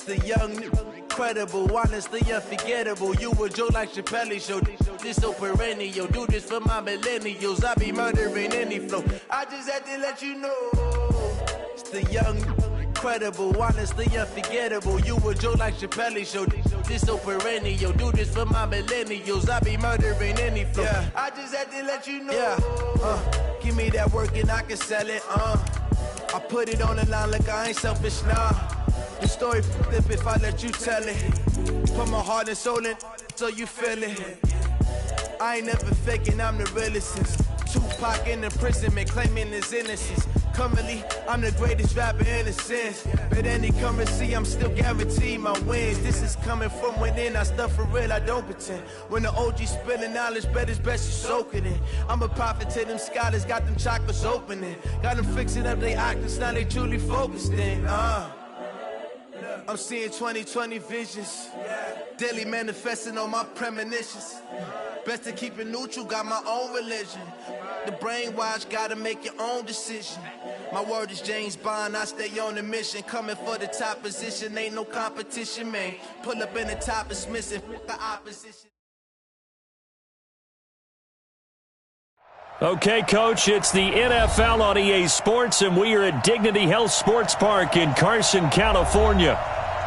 the young, incredible, honestly unforgettable. You a joke like Chappelle Show. This so perennial. Do this for my millennials. I be murdering any flow. I just had to let you know. It's the young, incredible, honestly unforgettable. You a joke like Chappelle Show. This so perennial. Do this for my millennials. I be murdering any flow. Yeah. I just had to let you know. Yeah. Give me that work and I can sell it. I put it on the line like I ain't selfish, nah. The story flip if I let you tell it. Put my heart and soul in so you feel it. I ain't never faking, I'm the realest since Tupac in imprisonment, claiming his innocence. Currently, I'm the greatest rapper in a sense. But any currency, I'm still guaranteed my wins. This is coming from within, I stuff for real, I don't pretend. When the OG spilling knowledge, bet it's best you soak it in. I'm a prophet to them scholars, got them chakras opening. Got them fixing up they octaves, now they truly focused in. I'm seeing 2020 visions. Daily manifesting on my premonitions. Best to keep it neutral, got my own religion. The brainwash, gotta make your own decision. My word is James Bond, I stay on the mission. Coming for the top position, ain't no competition, man. Pull up in the top, it's missing the opposition. Okay, Coach, it's the NFL on EA Sports, and we are at Dignity Health Sports Park in Carson, California.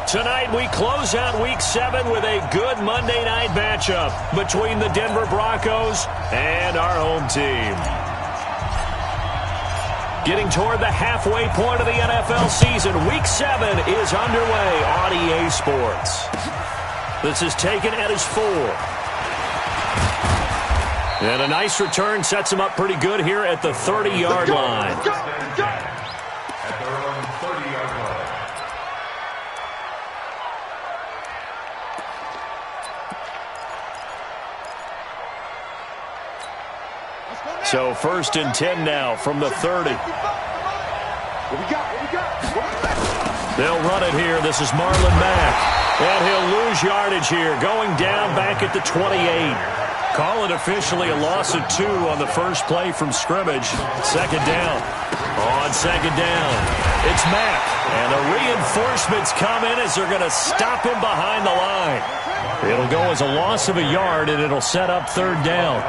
Tonight, we close out Week 7 with a good Monday night matchup between the Denver Broncos and our home team. Getting toward the halfway point of the NFL season, Week 7 is underway on EA Sports. This is taken at his 4. And a nice return sets him up pretty good here at the 30-yard line. At their own 30-yard line. So 1st and 10 now from the 30. They'll run it here. This is Marlon Mack. And he'll lose yardage here, going down back at the 28. Call it officially a loss of 2 on the first play from scrimmage. 2nd down. On 2nd down, it's Mack. And the reinforcements come in as they're going to stop him behind the line. It'll go as a loss of a yard, and it'll set up 3rd down.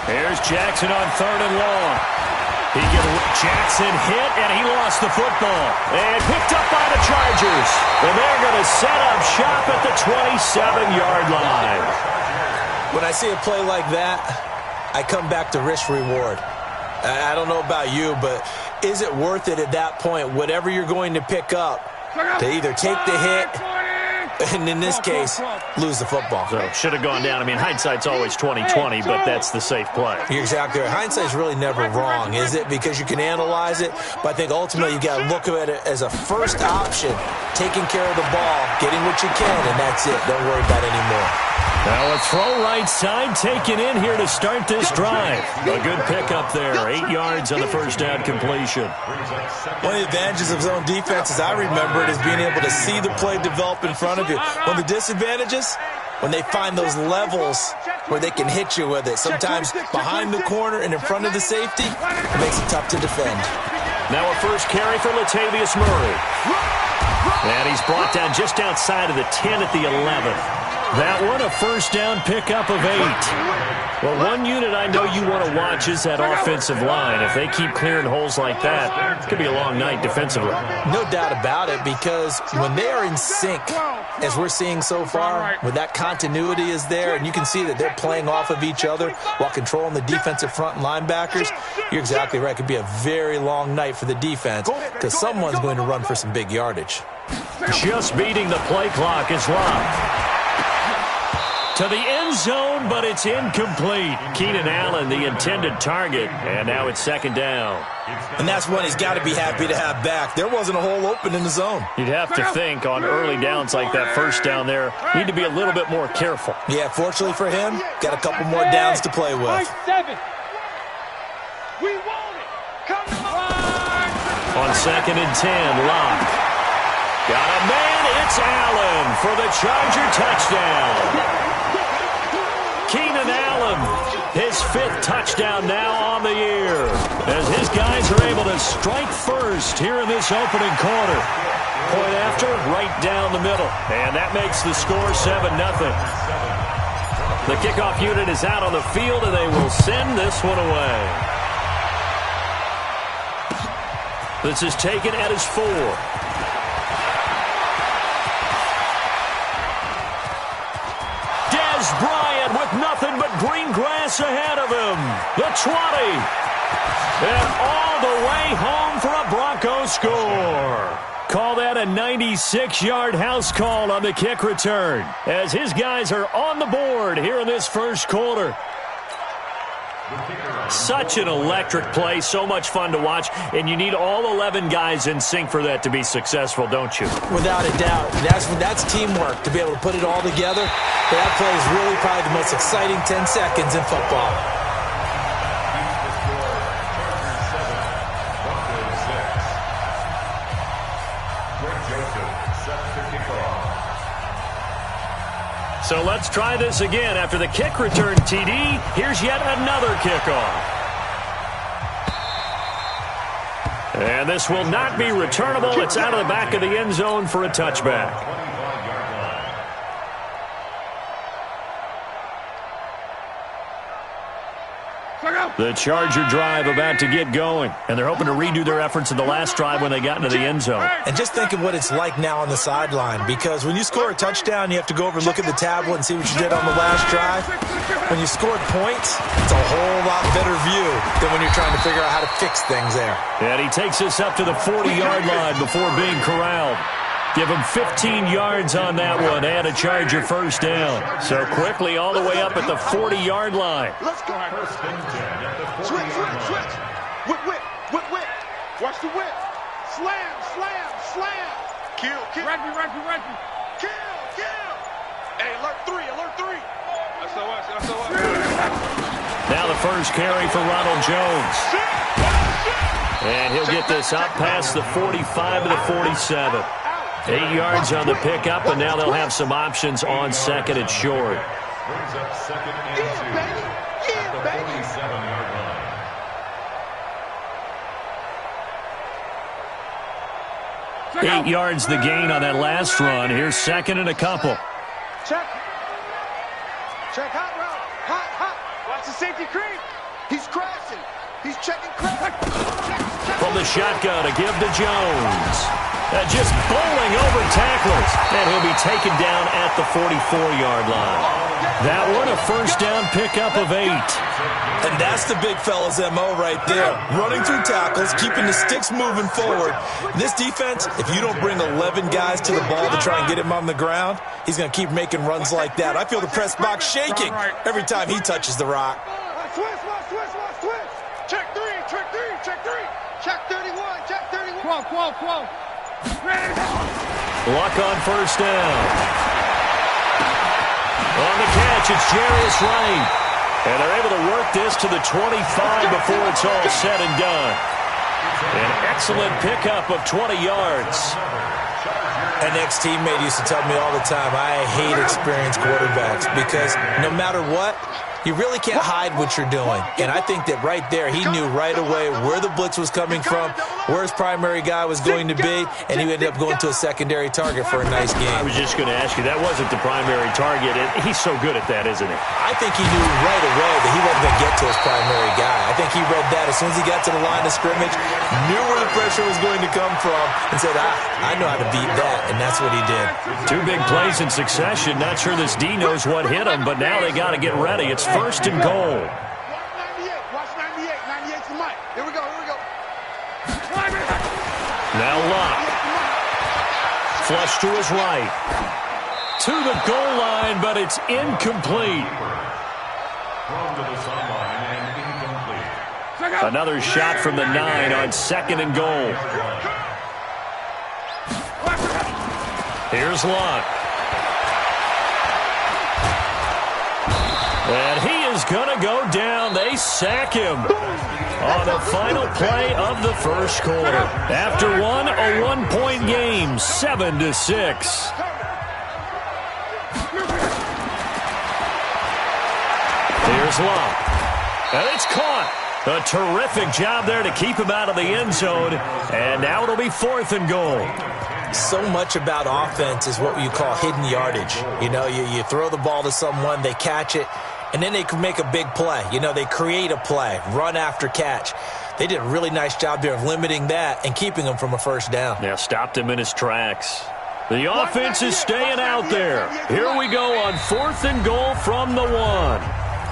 Here's Jackson on 3rd and long. Jackson hit, and he lost the football. And picked up by the Chargers. And they're going to set up shop at the 27-yard line. When I see a play like that, I come back to risk-reward. I don't know about you, but is it worth it at that point, whatever you're going to pick up, to either take the hit, and in this case, lose the football? So should have gone down. I mean, hindsight's always 20/20, but that's the safe play. You're exactly right. Hindsight's really never wrong, is it? Because you can analyze it, but I think ultimately you got to look at it as a first option, taking care of the ball, getting what you can, and that's it. Don't worry about it anymore. Now a throw right side taken in here to start this drive. A good pickup there. 8 yards on the first down completion. One of the advantages of zone defense, as I remember it, is being able to see the play develop in front of you. One of the disadvantages, when they find those levels where they can hit you with it. Sometimes behind the corner and in front of the safety, it makes it tough to defend. Now a first carry for Latavius Murray. And he's brought down just outside of the 10 at the 11. That one, a first down pickup of 8. Well, one unit I know you want to watch is that offensive line. If they keep clearing holes like that, it could be a long night defensively. No doubt about it, because when they are in sync, as we're seeing so far, when that continuity is there, and you can see that they're playing off of each other while controlling the defensive front and linebackers, you're exactly right. It could be a very long night for the defense, because someone's going to run for some big yardage. Just beating the play clock is locked. To the end zone, but it's incomplete. Keenan Allen, the intended target, and now it's 2nd down. And that's one he's got to be happy to have back. There wasn't a hole open in the zone. You'd have to think on early downs like that first down there, you need to be a little bit more careful. Yeah, fortunately for him, got a couple more downs to play with. On 2nd and 10, Locke. Got a man, it's Allen for the Charger touchdown. Keenan Allen Allen. His 5th touchdown now on the year, as his guys are able to strike first here in this opening quarter. Point after, right down the middle. And that makes the score 7-0. The kickoff unit is out on the field, and they will send this one away. This is taken at his 4. Dez Bryant with nothing but green grass ahead of him. The 20. And all the way home for a Broncos score. Call that a 96-yard house call on the kick return, as his guys are on the board here in this first quarter. Such an electric play, so much fun to watch, and you need all 11 guys in sync for that to be successful, don't you? Without a doubt. That's teamwork, to be able to put it all together. That play is really probably the most exciting 10 seconds in football. So let's try this again. After the kick return TD, here's yet another kickoff. And this will not be returnable. It's out of the back of the end zone for a touchback. The Charger drive about to get going, and they're hoping to redo their efforts in the last drive when they got into the end zone. And just think of what it's like now on the sideline, because when you score a touchdown, you have to go over and look at the tablet and see what you did on the last drive. When you scored points, it's a whole lot better view than when you're trying to figure out how to fix things there. And he takes us up to the 40-yard line before being corralled. Give him 15 yards on that one and a Charger first down. So quickly all the way up at the 40-yard line. Let's go. Switch. Whip. Watch the whip. Slam. Kill. Reggie. Kill. Hey, alert 3. SOS. Now the first carry for Ronald Jones. And he'll get this up past the 45 to the 47. 8 yards on the pickup, and now they'll have some options on second and short. Brings up second and 2 at the 47-yard line. 8 yards the gain on that last run. Here's second and a couple. Check hot route. Hot. Watch the safety creep. He's crashing. He's checking crack. From the shotgun to give to Jones. Just bowling over tacklers. And he'll be taken down at the 44-yard line. That one, a first down pickup of 8. And that's the big fella's MO right there. Running through tackles, keeping the sticks moving forward. This defense, if you don't bring 11 guys to the ball to try and get him on the ground, he's going to keep making runs like that. I feel the press box shaking every time he touches the rock. Switch. Check 3. Check 31. 12. Luck on first down. On the catch, it's Jarius Wright. And they're able to work this to the 25 before it's all said and done. An excellent pickup of 20 yards. An ex-teammate used to tell me all the time, I hate experienced quarterbacks because no matter what, you really can't hide what you're doing. And I think that right there, he knew right away where the blitz was coming from, where his primary guy was going to be, and he ended up going to a secondary target for a nice game. I was just going to ask you, that wasn't the primary target. He's so good at that, isn't he? I think he knew right away that he wasn't going to get to his primary guy. I think he read that as soon as he got to the line of scrimmage, knew where the pressure was going to come from, and said, I know how to beat that, and that's what he did. 2 big plays in succession. Not sure this D knows what hit him, but now they got to get ready. It's first and goal. Watch 98. 98's the mic. Here we go. Now Locke. Flush to his right. To the goal line, but it's incomplete. Thrown to the sideline and incomplete. Another shot from the 9 on second and goal. Here's Locke. And he is going to go down. They sack him on the final play of the first quarter. After one, a 1-point game, 7-6. Here's Love. And it's caught. A terrific job there to keep him out of the end zone. And now it'll be 4th and goal. So much about offense is what you call hidden yardage. You know, you throw the ball to someone, they catch it, and then they can make a big play. You know, they create a play, run after catch. They did a really nice job there of limiting that and keeping him from a first down. Yeah, stopped him in his tracks. The offense is staying out there. Here we go on 4th and goal from the 1.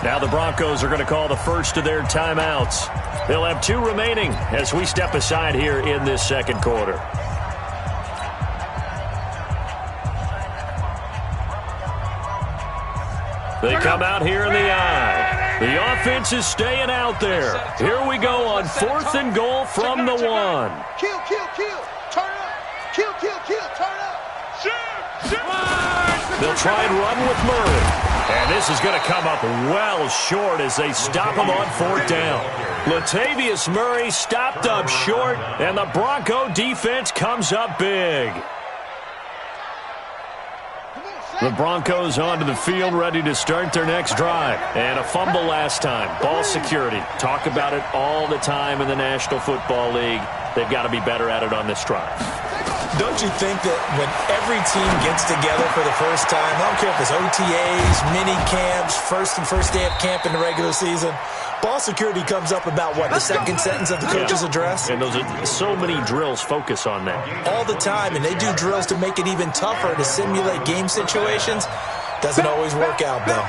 Now the Broncos are going to call the first of their timeouts. They'll have 2 remaining as we step aside here in this second quarter. They come out here in the eye. The offense is staying out there. Here we go on 4th and goal from the 1. Kill, kill, kill. Turn up. Kill, kill, kill. Turn up. Shoot, shoot. They'll try and run with Murray. And this is going to come up well short as they stop him on 4th down. Latavius Murray stopped up short, and the Bronco defense comes up big. The Broncos onto the field, ready to start their next drive. And a fumble last time. Ball security. Talk about it all the time in the National Football League. They've got to be better at it on this drive. Don't you think that when every team gets together for the first time, I don't care if it's OTAs, mini camps, first day of camp in the regular season, ball security comes up about, what, the second sentence of the coach's address? And those are so many drills focus on that. All the time, and they do drills to make it even tougher to simulate game situations. Doesn't always work out, though.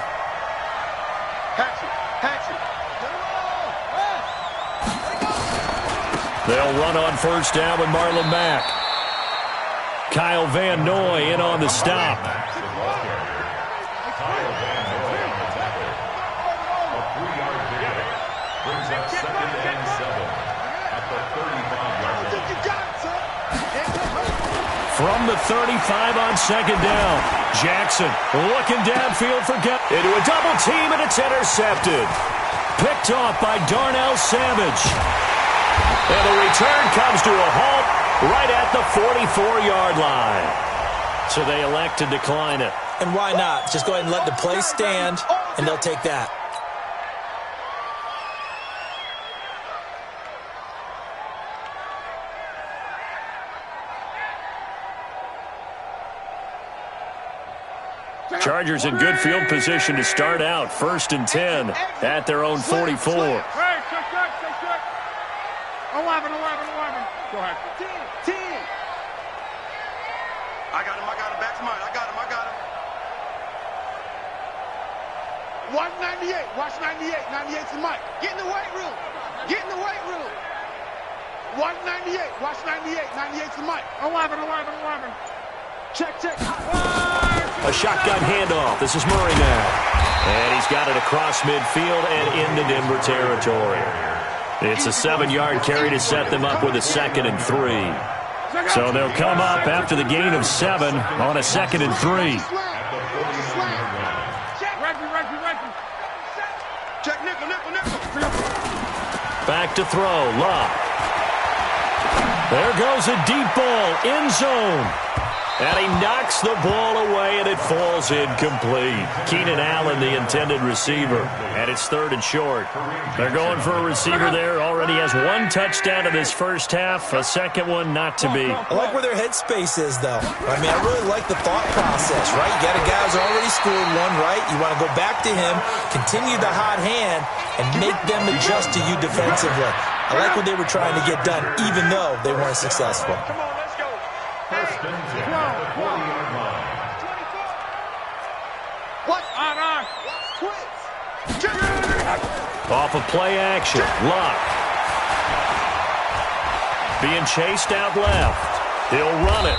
They'll run on first down with Marlon Mack. Kyle Van Noy in on the stop. From the 35 on second down. Jackson looking downfield for into a double team, and it's intercepted. Picked off by Darnell Savage. And the return comes to a halt right at the 44-yard line. So they elect to decline it. And why not? Just go ahead and let the play stand, and they'll take that. Chargers in good field position to start out. 1st and 10 at their own 44. 11. Go ahead. 10. I got him. Back to mine. I got him. 198. Watch 98. 98's the mic. Get in the weight room. 198. Watch 98. 98's the mic. 11. Check. A shotgun handoff. This is Murray now. And he's got it across midfield and into Denver territory. It's a 7-yard carry to set them up with a 2nd and 3. So they'll come up after the gain of 7 on a 2nd and 3. Check nickel. Back to throw. Love. There goes a deep ball. End zone. And he knocks the ball away, and it falls incomplete. Keenan Allen, the intended receiver. And it's 3rd and short. They're going for a receiver there. Already has 1 touchdown in this first half. A second one not to be. I like where their headspace is, though. I mean, I really like the thought process, right? You got a guy who's already scored 1, right? You want to go back to him, continue the hot hand, and make them adjust to you defensively. I like what they were trying to get done, even though they weren't successful. Come on, let's go. First and 10 at the 40-yard line. What? On. Off of play action. Luck. Being chased out left. He'll run it.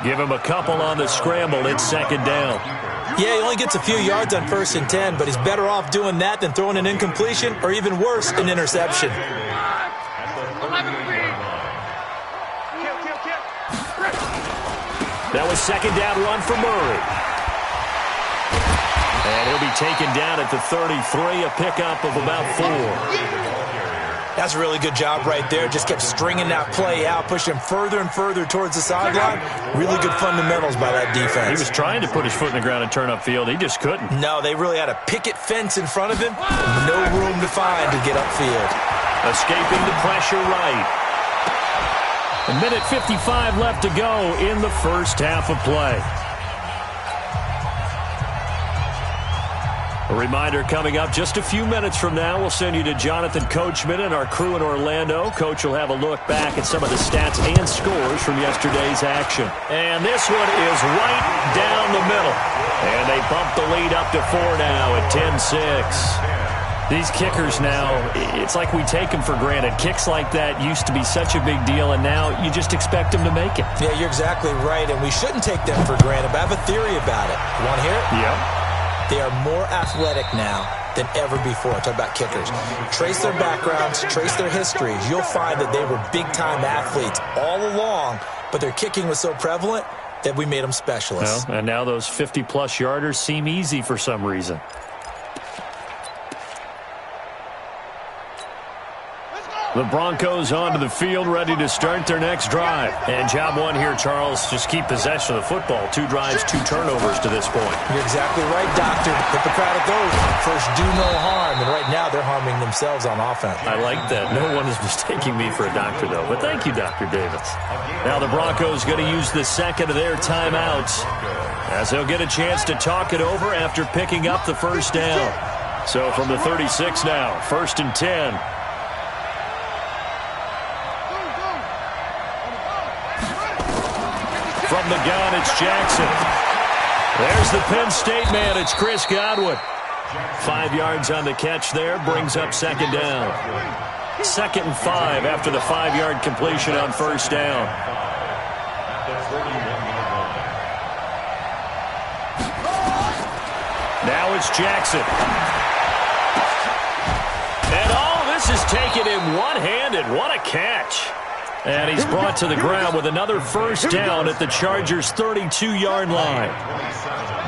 Give him a couple on the scramble. It's 2nd down. Yeah, he only gets a few yards on 1st and 10, but he's better off doing that than throwing an incompletion or even worse, an interception. That was 2nd down run for Murray. And he'll be taken down at the 33, a pickup of about 4. That's a really good job right there. Just kept stringing that play out, pushing him further and further towards the sideline. Really good fundamentals by that defense. He was trying to put his foot in the ground and turn upfield. He just couldn't. No, they really had a picket fence in front of him. No room to find to get upfield. Escaping the pressure right. A minute 55 left to go in the first half of play. A reminder coming up just a few minutes from now. We'll send you to Jonathan Coachman and our crew in Orlando. Coach will have a look back at some of the stats and scores from yesterday's action. And this one is right down the middle. And they bump the lead up to 4 now at 10-6. These kickers now, it's like we take them for granted. Kicks like that used to be such a big deal, and now you just expect them to make it. Yeah, you're exactly right, and we shouldn't take them for granted. But I have a theory about it. You want to hear it? Yeah. They are more athletic now than ever before. Talk about kickers. Trace their backgrounds, trace their histories. You'll find that they were big-time athletes all along, but their kicking was so prevalent that we made them specialists. Well, and now those 50-plus yarders seem easy for some reason. The Broncos onto the field, ready to start their next drive. And job one here, Charles, just keep possession of the football. 2 drives, 2 turnovers to this point. You're exactly right, Doctor. Hippocratic oath. First, do no harm. And right now, they're harming themselves on offense. I like that. No one is mistaking me for a doctor, though. But thank you, Dr. Davis. Now the Broncos going to use the second of their timeouts, as they'll get a chance to talk it over after picking up the first down. So from the 36 now, 1st and 10. From the gun, it's Jackson. There's the Penn State man. It's Chris Godwin. 5 yards on the catch there. Brings up 2nd down. 2nd and 5 after the 5-yard completion on 1st down. Now it's Jackson. And all this is taken in one-handed. What a catch. And he's brought to the ground with another first down at the Chargers' 32-yard line.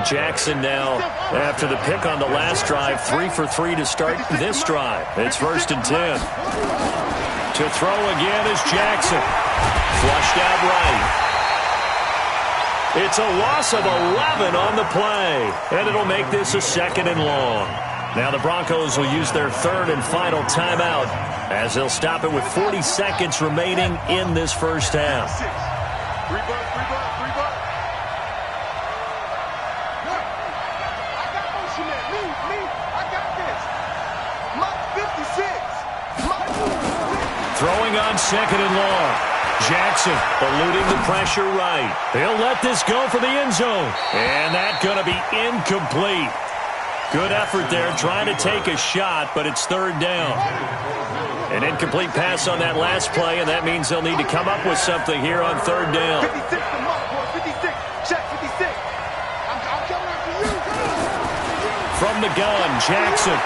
Jackson now, after the pick on the last drive, 3 for 3 to start this drive. It's 1st and 10. To throw again is Jackson. Flushed out right. It's a loss of 11 on the play, and it'll make this a 2nd and long. Now the Broncos will use their 3rd and final timeout, as they'll stop it with 40 seconds remaining in this first half. Throwing on 2nd and long. Jackson eluding the pressure right. He'll let this go for the end zone. And that's going to be incomplete. Good effort there, trying to take a shot, but it's 3rd down. An incomplete pass on that last play, and that means they'll need to come up with something here on 3rd down. 56, check 56. I'm coming after you. From the gun, Jackson.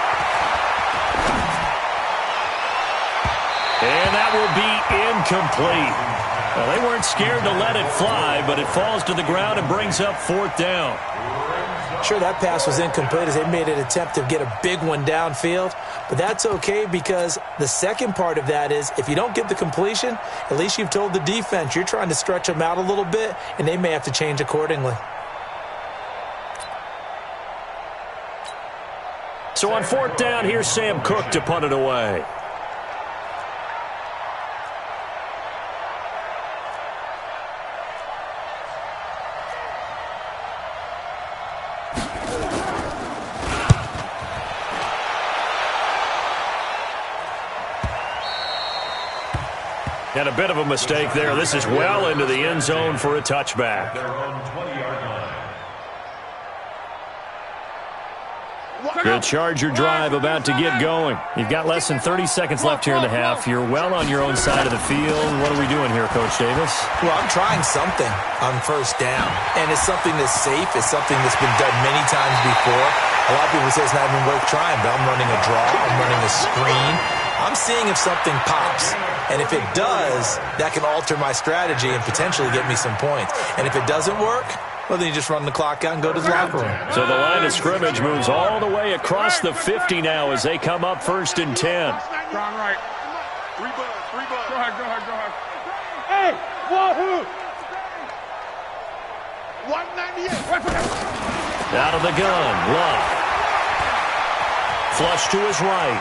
And that will be incomplete. Well, they weren't scared to let it fly, but it falls to the ground and brings up 4th down. Sure, that pass was incomplete as they made an attempt to get a big one downfield, but that's okay because the second part of that is if you don't get the completion, at least you've told the defense you're trying to stretch them out a little bit, and they may have to change accordingly. So on 4th down, here's Sam Cook to punt it away. And a bit of a mistake there. This is well into the end zone for a touchback. Good Charger drive about to get going. You've got less than 30 seconds left here in the half. You're well on your own side of the field. What are we doing here, Coach Davis? Well, I'm trying something on 1st down, and it's something that's safe. It's something that's been done many times before. A lot of people say it's not even worth trying, but I'm running a draw. I'm running a screen. I'm seeing if something pops. And if it does, that can alter my strategy and potentially get me some points. And if it doesn't work, well, then you just run the clock out and go to the locker room. So the line of scrimmage moves all the way across the 50 now as they come up 1st and 10. Three buds. Go ahead. Hey, wahoo! 198. Out of the gun, Luck. Flush to his right.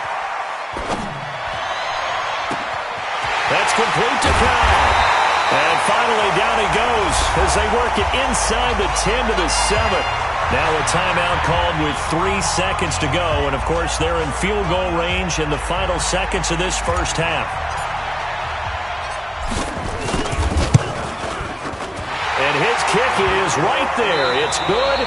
That's complete to Kyle. And finally down he goes as they work it inside the 10 to the 7. Now a timeout called with 3 seconds to go. And, of course, they're in field goal range in the final seconds of this first half. And his kick is right there. It's good.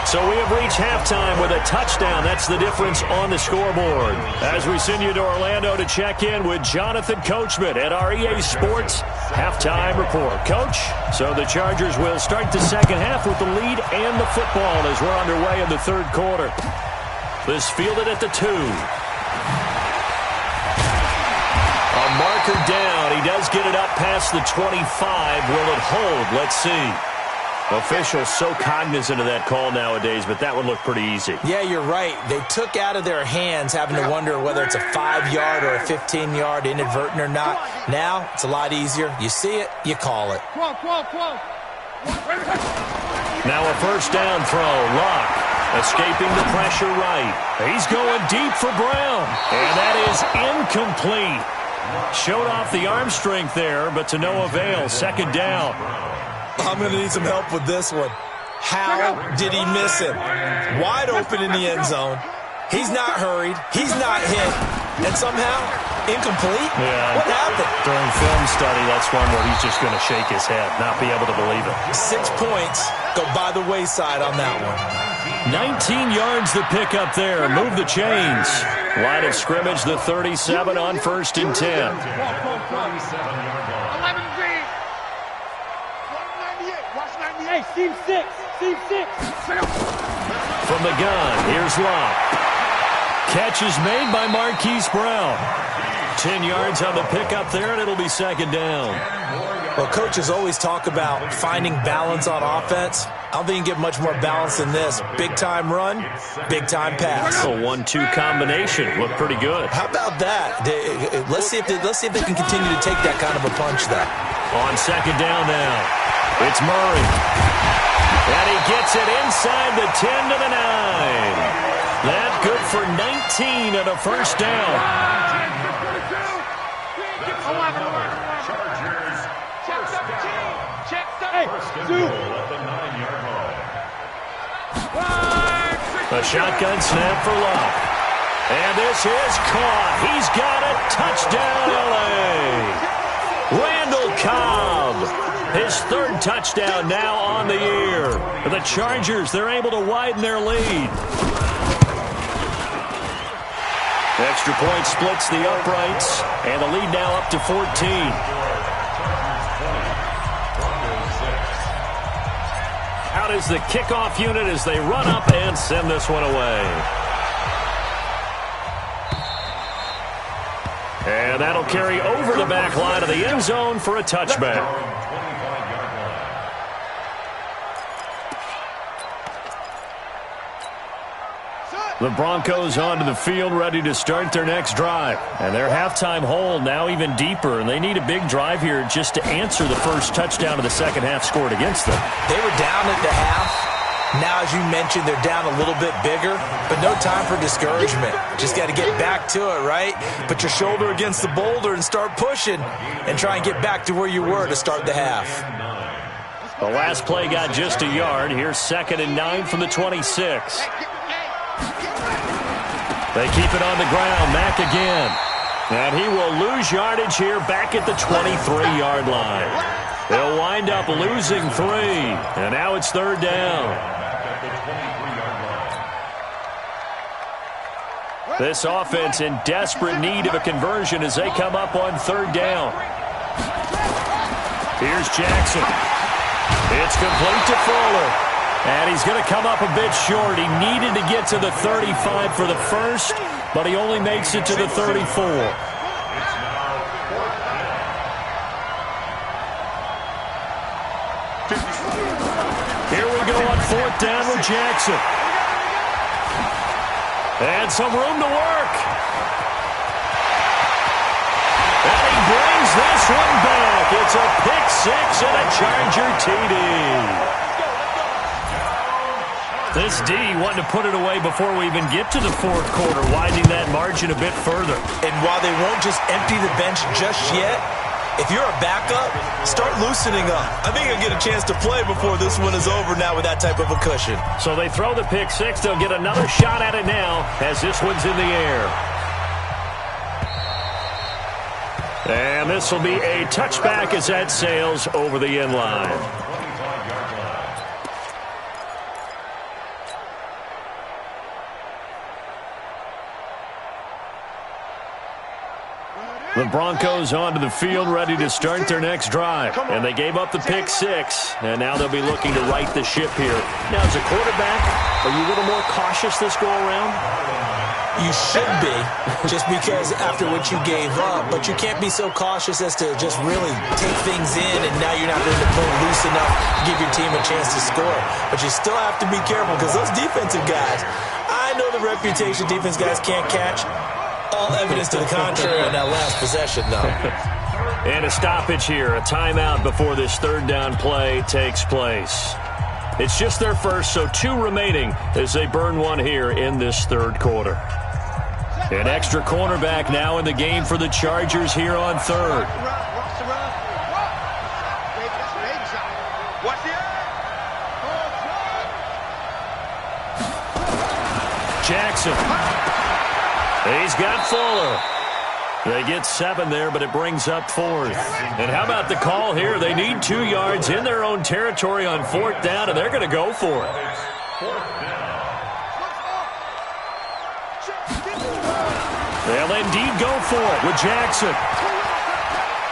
So we have reached halftime with a touchdown. That's the difference on the scoreboard. As we send you to Orlando to check in with Jonathan Coachman at our EA Sports Halftime Report. Coach, so the Chargers will start the second half with the lead and the football as we're underway in the third quarter. This fielded at the 2. A marker down. He does get it up past the 25. Will it hold? Let's see. Officials so cognizant of that call nowadays, but that would look pretty easy. Yeah, you're right. They took out of their hands having to wonder whether it's a 5-yard or a 15-yard inadvertent or not. Now, it's a lot easier. You see it, you call it. Now a first down throw. Luck escaping the pressure right. He's going deep for Brown, and that is incomplete. Showed off the arm strength there, but to no avail. Second down. I'm going to need some help with this one. How did he miss him? Wide open in the end zone. He's not hurried. He's not hit. And somehow, incomplete? Yeah. What happened? During film study, that's one where he's just going to shake his head, not be able to believe it. 6 points go by the wayside on that one. 19 yards to pick up there. Move the chains. Line of scrimmage, the 37 on 1st and 10. 11 feet. Hey, seam 6. From the gun, here's Luck. Catch is made by Marquise Brown. 10 yards on the pickup there, and it'll be second down. Well, coaches always talk about finding balance on offense. I don't think you can get much more balance than this. Big-time run, big-time pass. A 1-2 combination. Looked pretty good. How about that? Let's see if they can continue to take that kind of a punch there. On second down now, it's Murray. And he gets it inside the 10 to the 9. That's good for 19 and a first down. A shotgun snap for Luck. And this is caught. He's got it. Touchdown, L.A. Randall Cobb. His 3rd touchdown now on the year. For the Chargers, they're able to widen their lead. Extra point splits the uprights. And the lead now up to 14. Out is the kickoff unit as they run up and send this one away. And that'll carry over the back line of the end zone for a touchback. The Broncos onto the field ready to start their next drive. And their halftime hole now even deeper, and they need a big drive here just to answer the first touchdown of the second half scored against them. They were down at the half. Now, as you mentioned, they're down a little bit bigger, but no time for discouragement. Just got to get back to it, right? Put your shoulder against the boulder and start pushing and try and get back to where you were to start the half. The last play got just a yard. Here's 2nd and 9 from the 26. They keep it on the ground. Mack again. And he will lose yardage here back at the 23-yard line. They'll wind up losing 3. And now it's 3rd down. This offense in desperate need of a conversion as they come up on 3rd down. Here's Jackson. It's complete to Fuller. And he's going to come up a bit short. He needed to get to the 35 for the first, but he only makes it to the 34. Here we go on 4th down with Jackson. And some room to work. this one back. It's a pick six and a Charger TD. This D wanting to put it away before we even get to the fourth quarter, widening that margin a bit further. And while they won't just empty the bench just yet, if you're a backup, start loosening up. I think you'll get a chance to play before this one is over now with that type of a cushion. So they throw the pick six. They'll get another shot at it now as this one's in the air. And this will be a touchback as that sails over the end line. The Broncos onto the field, ready to start their next drive. And they gave up the pick six, and now they'll be looking to right the ship here. Now, as a quarterback, are you a little more cautious this go-around? You should be, just because after what you gave up. But you can't be so cautious as to just really take things in, and now you're not going to play loose enough to give your team a chance to score. But you still have to be careful, because those defensive guys, I know the reputation defense guys can't catch. All evidence to the contrary on that last possession, though. And a stoppage here, a timeout before this third down play takes place. It's just their first, so 2 remaining as they burn one here in this third quarter. An extra cornerback now in the game for the Chargers here on third. Jackson. He's got Fuller. They get 7 there, but it brings up 4th. And how about the call here? They need 2 yards in their own territory on 4th down, and they're going to go for it. They'll indeed go for it with Jackson.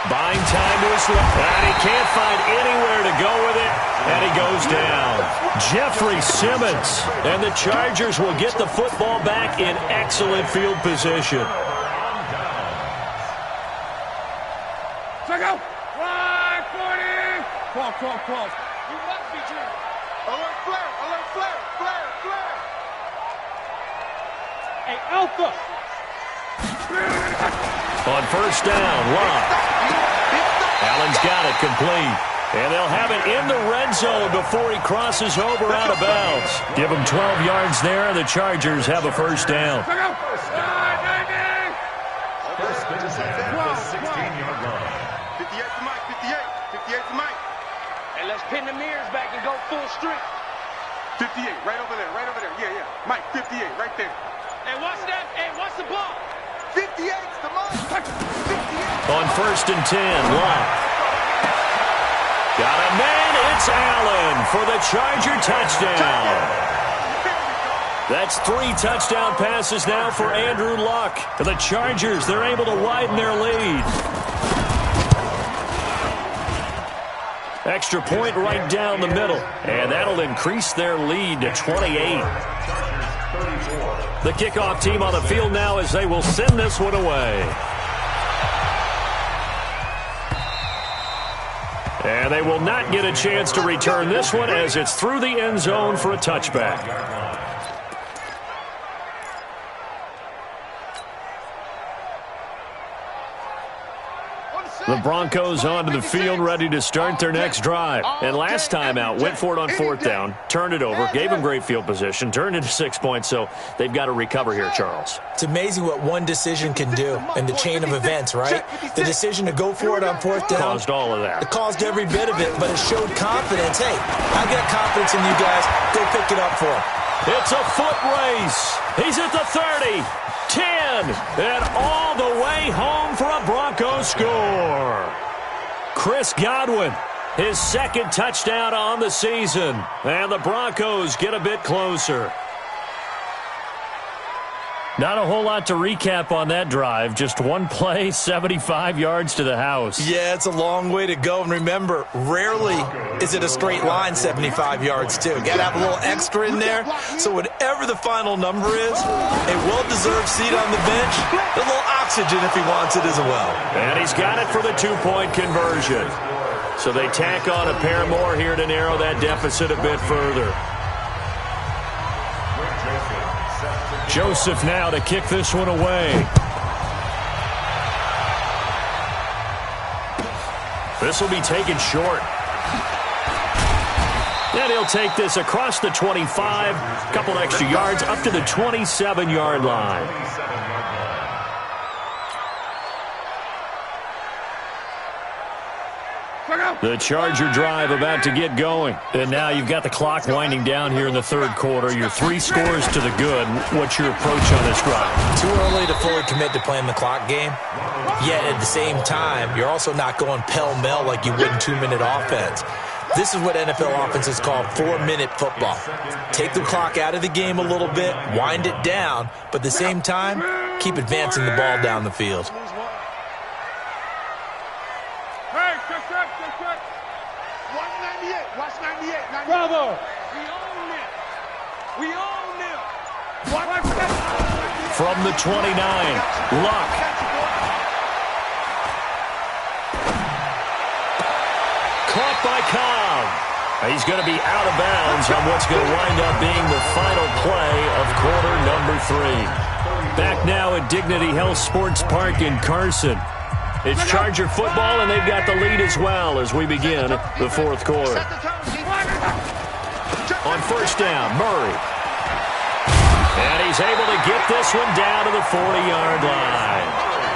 Buying time to his left, and he can't find anywhere to go with it, and he goes down. Jeffrey Simmons, and the Chargers will get the football back in excellent field position. Check out. 540. Close. You must be true. Alert flare. Flare. Hey, Alpha. On first down, Locke. Allen's got it complete. And they'll have it in the red zone before he crosses over out of bounds. Give him 12 yards there, and the Chargers have a first down. First down is at the 16-yard line. 58 for Mike. 58 for Mike. And let's pin the mirrors back and go full strength. 58, right over there. Yeah. Mike, 58, right there. Hey, watch that. Hey, watch the ball. 58's the mark. 58. On first and 10, Locke. Got a man. It's Allen for the Charger touchdown. That's 3 touchdown passes now for Andrew Luck. For the Chargers, they're able to widen their lead. Extra point right down the middle, and that'll increase their lead to 28. The kickoff team on the field now as they will send this one away. And they will not get a chance to return this one as it's through the end zone for a touchback. The Broncos onto the field, ready to start their next drive. And last time out, went for it on 4th down, turned it over, gave them great field position, turned into 6 points, so they've got to recover here, Charles. It's amazing what one decision can do in the chain of events, right? The decision to go for it on 4th down. Caused all of that. It caused every bit of it, but it showed confidence. Hey, I've got confidence in you guys. Go pick it up for him. It's a foot race. He's at the 30. 10, and all the way home for a Broncos score. Chris Godwin, his 2nd touchdown on the season, and the Broncos get a bit closer. Not a whole lot to recap on that drive. Just one play, 75 yards to the house. Yeah, it's a long way to go. And remember, rarely is it a straight line 75 yards, too. Got to have a little extra in there. So whatever the final number is, a well-deserved seat on the bench, a little oxygen if he wants it as well. And he's got it for the 2-point conversion. So they tack on a pair more here to narrow that deficit a bit further. Joseph now to kick this one away. This will be taken short. And he'll take this across the 25, a couple extra yards up to the 27-yard line. The Charger drive about to get going. And now you've got the clock winding down here in the third quarter. You're 3 scores to the good. What's your approach on this drive? Too early to fully commit to playing the clock game. Yet at the same time, you're also not going pell-mell like you would in 2-minute offense. This is what NFL offenses call 4-minute football. Take the clock out of the game a little bit, wind it down, but at the same time, keep advancing the ball down the field. Hey, check. 198. Watch 98. Bravo. We own it. From the 29, Luck. Caught by Cobb. He's going to be out of bounds on what's going to wind up being the final play of quarter number 3. Back now at Dignity Health Sports Park in Carson. It's Charger football, and they've got the lead as well as we begin the fourth quarter. On first down, Murray. And he's able to get this one down to the 40-yard line.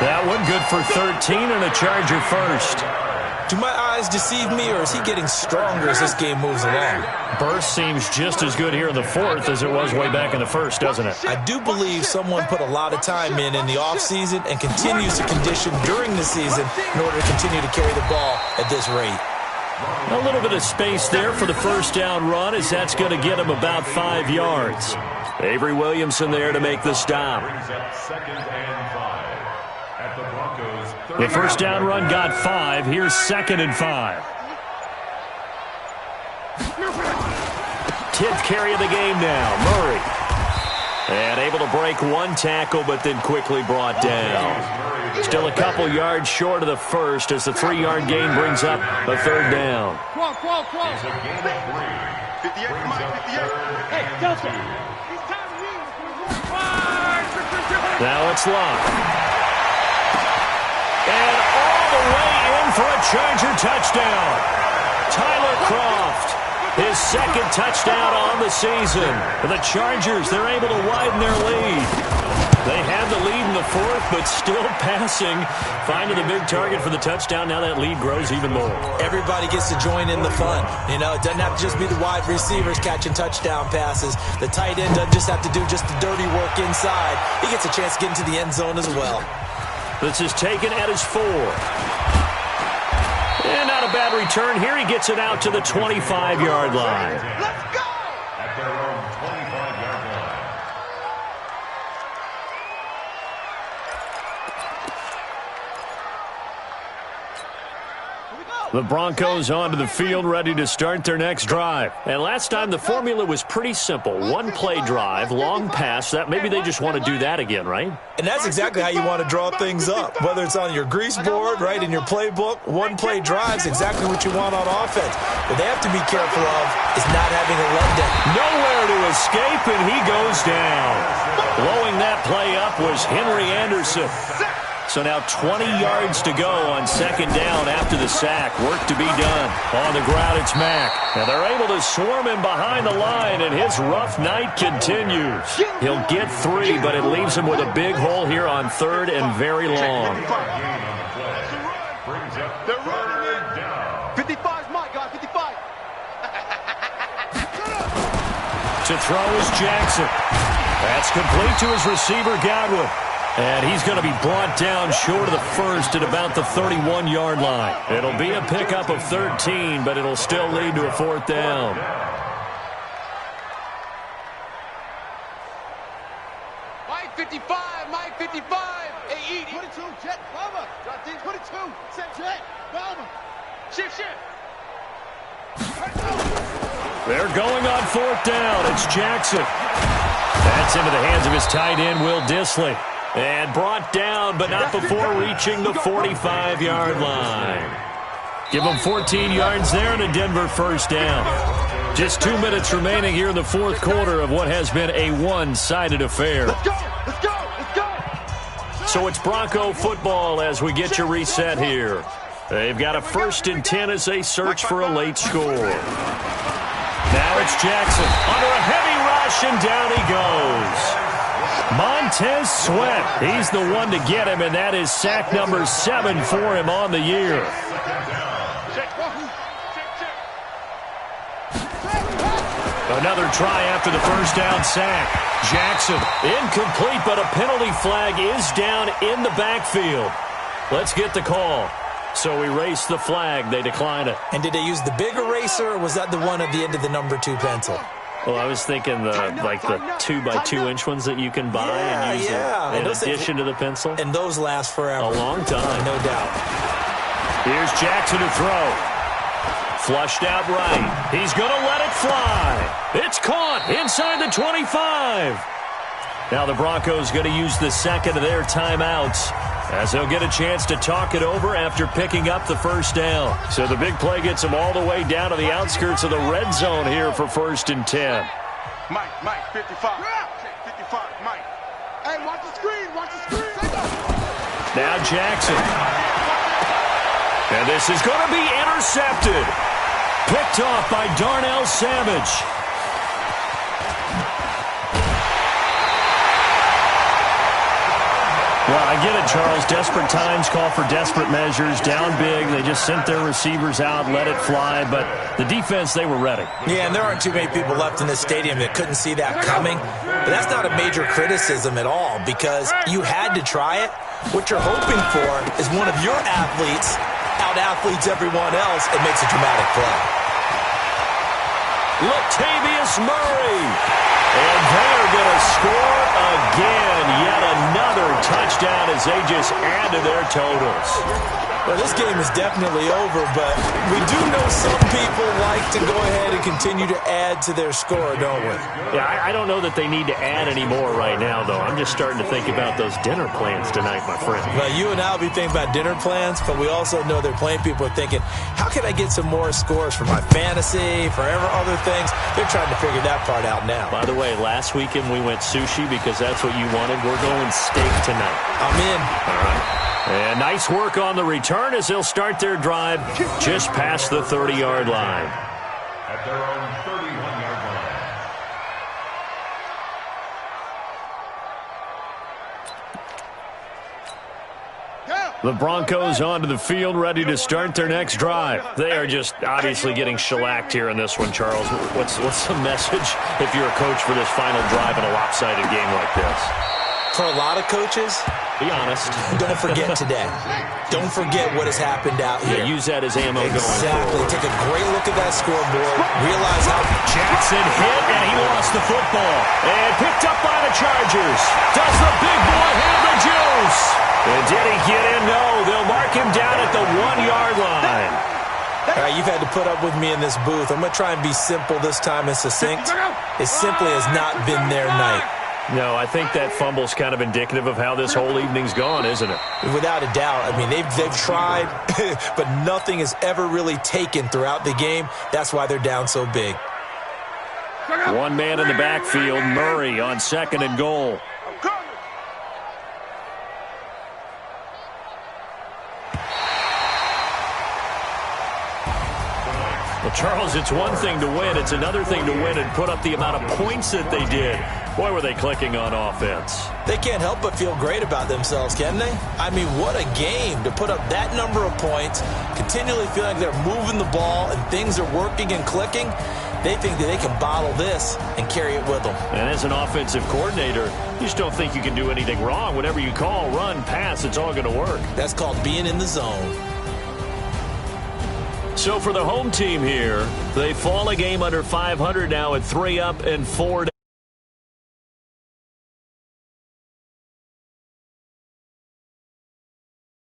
That one good for 13 and a Charger first. Do my eyes deceive me, or is he getting stronger as this game moves along? Burst seems just as good here in the fourth as it was way back in the first, doesn't it? I do believe someone put a lot of time in the offseason and continues to condition during the season in order to continue to carry the ball at this rate. A little bit of space there for the first down run, as that's going to get him about 5 yards. Avery Williamson there to make the stop. The first down run got 5. Here's 2nd and 5. 10th carry of the game now. Murray. And able to break one tackle, but then quickly brought down. Still a couple yards short of the first as the 3-yard gain brings up a third down. Close. Hey, Delta. Now it's Luck. And all the way in for a Charger touchdown. Tyler Kroft, his 2nd touchdown on the season. The Chargers, they're able to widen their lead. They had the lead in the fourth, but still passing. Finding the big target for the touchdown. Now that lead grows even more. Everybody gets to join in the fun. You know, it doesn't have to just be the wide receivers catching touchdown passes. The tight end doesn't just have to do just the dirty work inside. He gets a chance to get into the end zone as well. This is taken at his 4. And not a bad return here. He gets it out to the 25-yard line. Let's go! At their own 25-yard line. The Broncos onto the field, ready to start their next drive. And last time, the formula was pretty simple. One-play drive, long pass. That maybe they just want to do that again, right? And that's exactly how you want to draw things up. Whether it's on your grease board, right, in your playbook, one-play drive's exactly what you want on offense. What they have to be careful of is not having a letdown. Nowhere to escape, and he goes down. Blowing that play up was Henry Anderson. So now 20 yards to go on 2nd down after the sack. Work to be done. On the ground, it's Mack. Now they're able to swarm him behind the line, and his rough night continues. He'll get 3, but it leaves him with a big hole here on 3rd and very long. They're running it. 55's my guy, 55. To throw is Jackson. That's complete to his receiver, Godwin. And he's going to be brought down short of the first at about the 31-yard line. It'll be a pickup of 13, but it'll still lead to a 4th down. Mike 55, Mike 55. Hey, Edie. 22, Jet, Bama. 22, set Jet, Bama. Shift. They're going on 4th down. It's Jackson. That's into the hands of his tight end, Will Dissly. And brought down, but not before reaching the 45-yard line. Give them 14 yards there and a Denver first down. Just 2 minutes remaining here in the fourth quarter of what has been a one-sided affair. Let's go. So it's Bronco football as we get you reset here. They've got a 1st and 10 as they search for a late score. Now it's Jackson under a heavy rush, and down he goes. Montez Sweat, he's the one to get him, and that is sack number 7 for him on the year. Another try after the first down sack. Jackson, incomplete, but a penalty flag is down in the backfield. Let's get the call. So erase the flag. They decline it. And did they use the big eraser, or was that the one at the end of the number 2 pencil? Well, I was thinking the 2x2-inch ones that you can buy and use in addition to the pencil. And those last forever. A long time. No doubt. Here's Jackson to throw. Flushed out right. He's going to let it fly. It's caught inside the 25. Now the Broncos going to use the second of their timeouts, as they'll get a chance to talk it over after picking up the first down. So the big play gets them all the way down to the outskirts of the red zone here for 1st and 10. Mike, 55. 55, Mike. Hey, watch the screen, Now Jackson. And this is going to be intercepted. Picked off by Darnell Savage. Well, I get it, Charles. Desperate times call for desperate measures. Down big. They just sent their receivers out, let it fly. But the defense, they were ready. Yeah, and there aren't too many people left in this stadium that couldn't see that coming. But that's not a major criticism at all, because you had to try it. What you're hoping for is one of your athletes out-athletes everyone else and makes a dramatic play. Latavius Murray. And they're going to score again. Yet another touchdown as they just add to their totals. Well, this game is definitely over, but we do know some people like to go ahead and continue to add to their score, don't we? Yeah, I don't know that they need to add any more right now, though. I'm just starting to think about those dinner plans tonight, my friend. Well, you and I will be thinking about dinner plans, but we also know they're playing people are thinking, how can I get some more scores for my fantasy, for other things? They're trying to figure that part out now. By the way, last weekend we went sushi because that's what you wanted. We're going steak tonight. I'm in. All right. And nice work on the return as they'll start their drive just past the 30-yard line. At their own 31-yard line. The Broncos onto the field, ready to start their next drive. They are just obviously getting shellacked here in this one, Charles. What's the message if you're a coach for this final drive in a lopsided game like this? For a lot of coaches, be honest. Don't forget today. Don't forget what has happened out here. Yeah, use that as ammo going Exactly. forward. Take a great look at that scoreboard. Realize how Jackson hit, and he lost the football. And picked up by the Chargers. Does the big boy have the juice? And did he get in? No. They'll mark him down at the 1-yard line. All right, you've had to put up with me in this booth. I'm going to try and be simple this time and succinct. It simply has not been their night. No, I think that fumble's kind of indicative of how this whole evening's gone, isn't it? Without a doubt. I mean, they've tried, but nothing has ever really taken throughout the game. That's why they're down so big. One man in the backfield, Murray on 2nd and goal. Well, Charles, it's one thing to win. It's another thing to win and put up the amount of points that they did. Boy, were they clicking on offense. They can't help but feel great about themselves, can they? I mean, what a game to put up that number of points, continually feeling like they're moving the ball and things are working and clicking. They think that they can bottle this and carry it with them. And as an offensive coordinator, you just don't think you can do anything wrong. Whatever you call, run, pass, it's all going to work. That's called being in the zone. So for the home team here, they fall a game under 500 now at 3 up and 4 down.